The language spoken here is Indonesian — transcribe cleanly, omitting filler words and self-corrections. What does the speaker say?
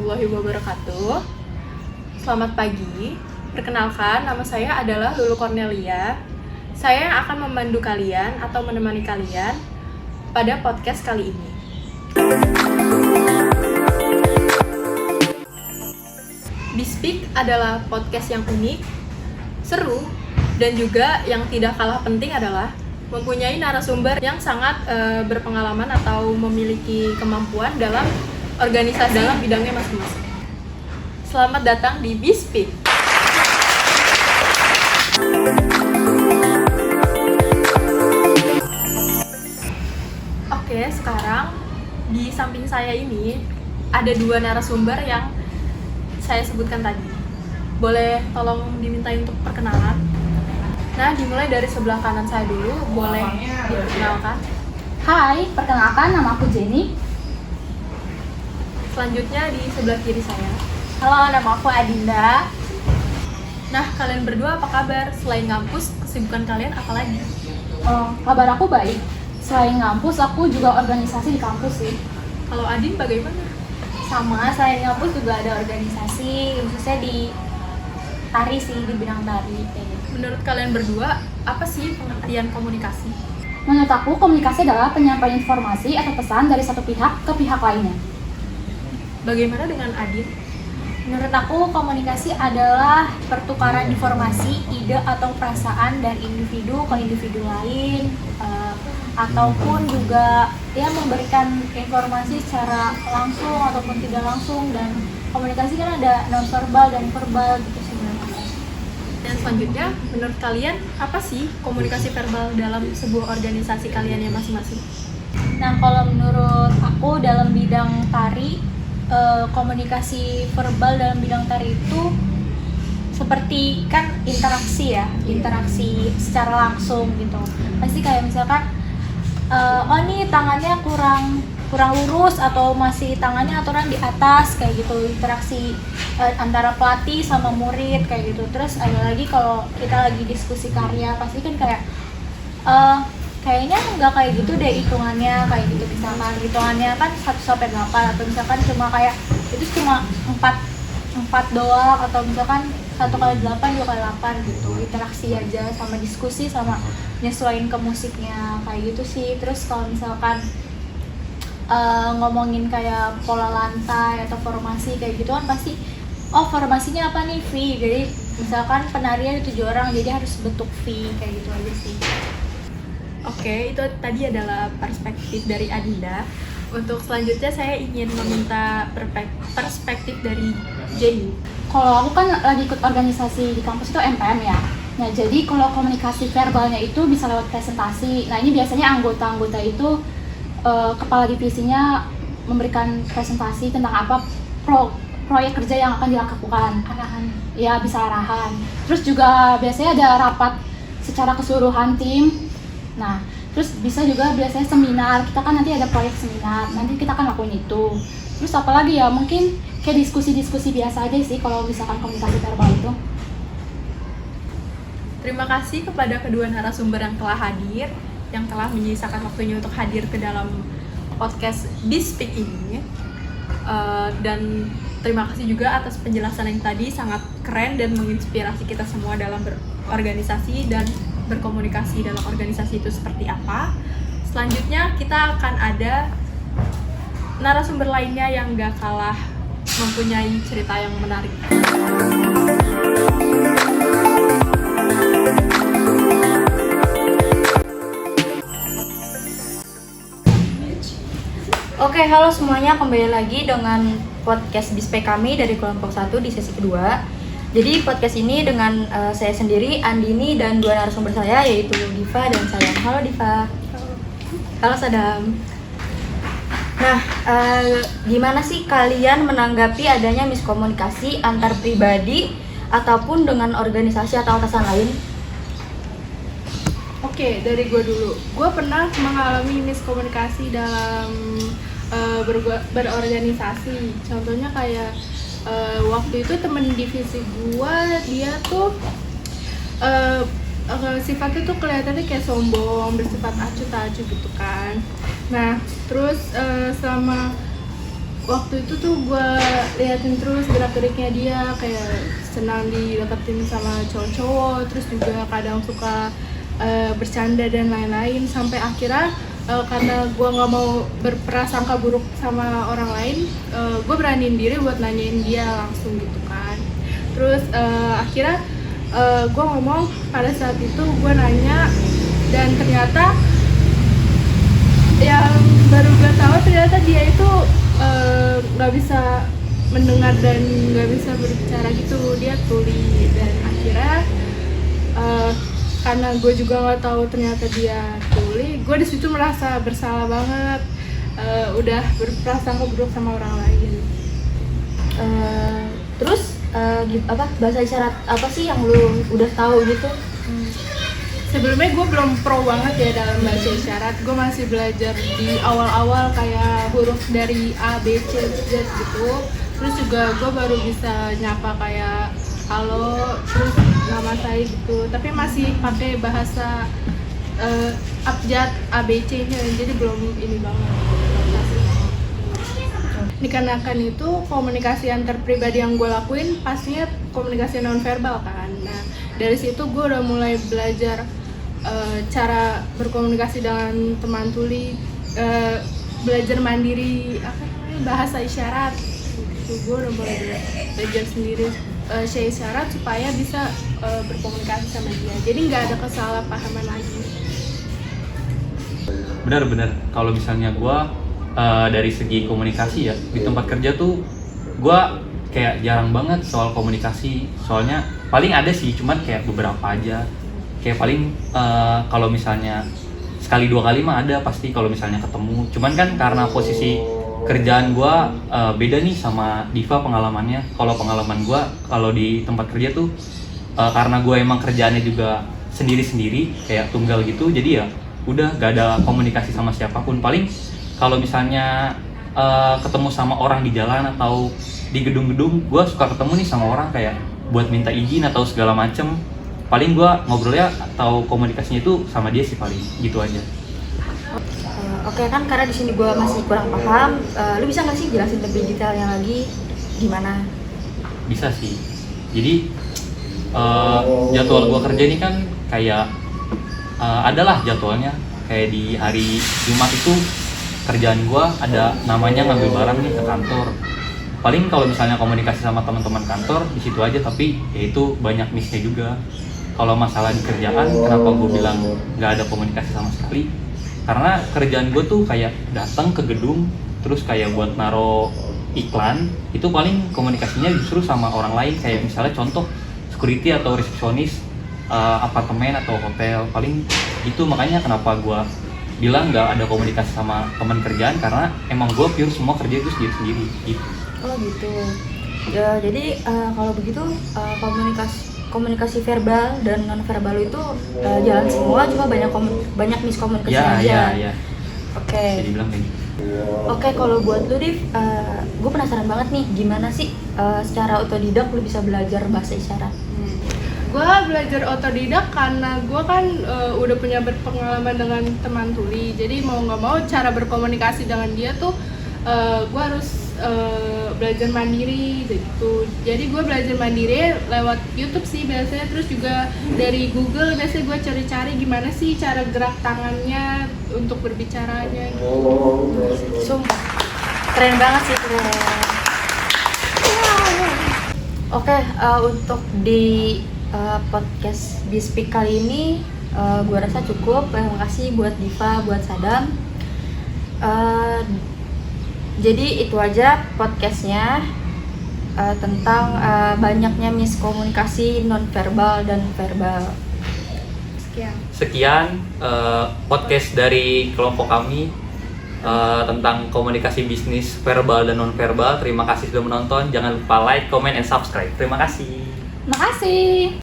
warahmatullahi wabarakatuh. Selamat pagi. Perkenalkan, nama saya adalah Lulu Cornelia. Saya yang akan memandu kalian atau menemani kalian pada podcast kali ini. Bispeak adalah podcast yang unik, seru, dan juga yang tidak kalah penting adalah mempunyai narasumber yang sangat berpengalaman atau memiliki kemampuan dalam organisasi dalam bidangnya masing-masing. Selamat datang di Bispeak. Oke, sekarang di samping saya ini ada dua narasumber yang saya sebutkan tadi. Boleh tolong dimintai untuk perkenalan? Nah, dimulai dari sebelah kanan saya dulu, boleh diperkenalkan? Hai, perkenalkan nama aku Jenny. Selanjutnya di sebelah kiri saya. Halo, nama aku Adinda. Nah, kalian berdua apa kabar? Selain ngampus, kesibukan kalian apa lagi? Kabar aku baik. Selain ngampus, aku juga organisasi di kampus sih. Kalau Adin bagaimana? Sama, selain ngampus juga ada organisasi, khususnya di tari sih, di bidang tari kayak gitu. Menurut kalian berdua, apa sih pengertian komunikasi? Menurut aku, komunikasi adalah penyampaian informasi atau pesan dari satu pihak ke pihak lainnya. Bagaimana dengan Adin? Menurut aku, komunikasi adalah pertukaran informasi, ide atau perasaan dari individu ke individu lain, ataupun juga ya memberikan informasi secara langsung ataupun tidak langsung. Dan komunikasi kan ada non-verbal dan verbal gitu sebenarnya. Dan selanjutnya, menurut kalian apa sih komunikasi verbal dalam sebuah organisasi kalian yang masing-masing? Nah, kalau menurut aku dalam bidang tari, komunikasi verbal dalam bidang tari itu seperti kan interaksi secara langsung gitu. Pasti kayak misalkan oh nih tangannya kurang lurus atau masih tangannya aturan di atas kayak gitu, interaksi antara pelatih sama murid kayak gitu. Terus ada lagi kalau kita lagi diskusi karya, pasti kan kayak kayaknya nggak kayak gitu deh hitungannya, kayak gitu. Misalkan hitungannya kan 1-8 atau misalkan cuma kayak itu cuma 4 doang, atau misalkan 1x8, 2x8 gitu. Interaksi aja sama diskusi sama nyesuaiin ke musiknya kayak gitu sih. Terus kalau misalkan ngomongin kayak pola lantai atau formasi kayak gitu kan pasti formasinya apa nih, V. Jadi misalkan penarinya ada 7 orang jadi harus bentuk V kayak gitu aja sih. Oke, itu tadi adalah perspektif dari Adinda. Untuk selanjutnya saya ingin meminta perspektif dari Jenny. Kalau aku kan lagi ikut organisasi di kampus itu MPM ya. Nah, jadi kalau komunikasi verbalnya itu bisa lewat presentasi. Nah, ini biasanya anggota-anggota itu kepala divisinya memberikan presentasi tentang apa proyek kerja yang akan dilakukan. Arahan. Ya, bisa arahan. Terus juga biasanya ada rapat secara keseluruhan tim. Nah, terus bisa juga biasanya seminar. Kita kan nanti ada proyek seminar, nanti kita akan lakuin itu. Terus apalagi ya, mungkin kayak diskusi-diskusi biasa aja sih kalau misalkan komunikasi verbal itu. Terima kasih kepada kedua narasumber yang telah hadir, yang telah menyisakan waktunya untuk hadir ke dalam podcast Bispeak ini. Dan terima kasih juga atas penjelasan yang tadi, sangat keren dan menginspirasi kita semua dalam berorganisasi dan berkomunikasi dalam organisasi itu seperti apa. Selanjutnya kita akan ada narasumber lainnya yang gak kalah mempunyai cerita yang menarik. Oke, halo semuanya, kembali lagi dengan podcast Bispeak kami dari kelompok 1 di sesi kedua. Jadi podcast ini dengan saya sendiri, Andini, dan dua narasumber saya yaitu Diva dan Sadam. Halo Diva. Halo Sadam. Nah, gimana sih kalian menanggapi adanya miskomunikasi antar pribadi ataupun dengan organisasi atau atasan lain? Oke, dari gue dulu. Gue pernah mengalami miskomunikasi dalam berorganisasi. Contohnya kayak waktu itu temen divisi gue, dia tuh sifatnya tuh kelihatannya kayak sombong, bersifat acuh tak acuh gitu kan. Nah terus selama waktu itu tuh gue liatin terus gerak-geriknya dia, kayak senang dideketin sama cowok-cowok, terus juga kadang suka bercanda dan lain-lain, sampai akhirnya karena gue nggak mau berprasangka buruk sama orang lain, gue beraniin diri buat nanyain dia langsung gitu kan. Terus akhirnya gue ngomong pada saat itu, gue nanya, dan ternyata yang baru gue tahu ternyata dia itu nggak bisa mendengar dan nggak bisa berbicara gitu, dia tuli. Dan akhirnya karena gue juga nggak tahu ternyata dia tuli, gue di situ merasa bersalah banget, udah berprasangka buruk sama orang lain. Terus apa bahasa isyarat apa sih yang lu udah tahu gitu? Sebelumnya gue belum pro banget ya dalam bahasa isyarat, gue masih belajar di awal-awal kayak huruf dari A, B, C, Z gitu. Terus juga gue baru bisa nyapa kayak halo, terus nama saya gitu, tapi masih pakai bahasa abjad A, B, C nya, jadi belum ini banget. Dikarenakan itu komunikasi antar pribadi yang gue lakuin pastinya komunikasi nonverbal kan. Nah dari situ gue udah mulai belajar cara berkomunikasi dengan teman tuli, belajar mandiri bahasa isyarat. Gue udah mulai belajar sendiri saya isyarat supaya bisa berkomunikasi sama dia. Jadi nggak ada kesalahpahaman lagi. Benar-benar. Kalau misalnya gue dari segi komunikasi ya di tempat kerja tuh gue kayak jarang banget soal komunikasi. Soalnya paling ada sih, cuman kayak beberapa aja. Kayak paling kalau misalnya sekali dua kali mah ada pasti kalau misalnya ketemu. Cuman kan karena posisi kerjaan gue beda nih sama Diva pengalamannya. Kalau pengalaman gue kalau di tempat kerja tuh karena gue emang kerjaannya juga sendiri-sendiri kayak tunggal gitu, jadi ya udah gak ada komunikasi sama siapapun. Paling kalau misalnya ketemu sama orang di jalan atau di gedung-gedung, gue suka ketemu nih sama orang kayak buat minta izin atau segala macem. Paling gue ngobrolnya atau komunikasinya itu sama dia sih, paling gitu aja. Oke, kan karena di sini gue masih kurang paham, lu bisa nggak sih jelasin lebih detailnya lagi gimana? Bisa sih. Jadi jadwal gue kerja ini kan kayak adalah jadwalnya kayak di hari Jumat itu kerjaan gue ada namanya ngambil barang nih ke kantor. Paling kalau misalnya komunikasi sama teman-teman kantor di situ aja, tapi ya itu banyak miss-nya juga. Kalau masalah di kerjaan, kenapa gue bilang nggak ada komunikasi sama sekali? Karena kerjaan gue tuh kayak datang ke gedung, terus kayak buat naro iklan, itu paling komunikasinya justru sama orang lain. Kayak misalnya contoh security atau resepsionis apartemen atau hotel, paling itu. Makanya kenapa gue bilang nggak ada komunikasi sama teman kerjaan, karena emang gue pure semua kerja itu sendiri-sendiri gitu. Oh gitu. Ya, jadi kalau begitu komunikasi verbal dan non verbal itu jalan semua, cuma banyak miskomunikasi aja. Iya. Oke. Jadi bilang kayak gitu. Oke, kalau buat lu Div, gue penasaran banget nih, gimana sih secara otodidak lu bisa belajar bahasa isyarat? Gue belajar otodidak karena gue kan udah punya berpengalaman dengan teman tuli, jadi mau nggak mau cara berkomunikasi dengan dia tuh gue harus belajar mandiri gitu. Jadi gue belajar mandiri lewat YouTube sih biasanya, terus juga dari Google biasanya gue cari-cari gimana sih cara gerak tangannya untuk berbicaranya gitu. Sumpah, keren banget sih, keren. Oke, untuk di podcast Bispeak kali ini gue rasa cukup. Terima kasih buat Diva, buat Sadam. Jadi itu aja podcastnya tentang banyaknya miskomunikasi non-verbal dan verbal. Sekian podcast dari kelompok kami tentang komunikasi bisnis verbal dan non-verbal. Terima kasih sudah menonton. Jangan lupa like, comment, and subscribe. Terima kasih. Makasih.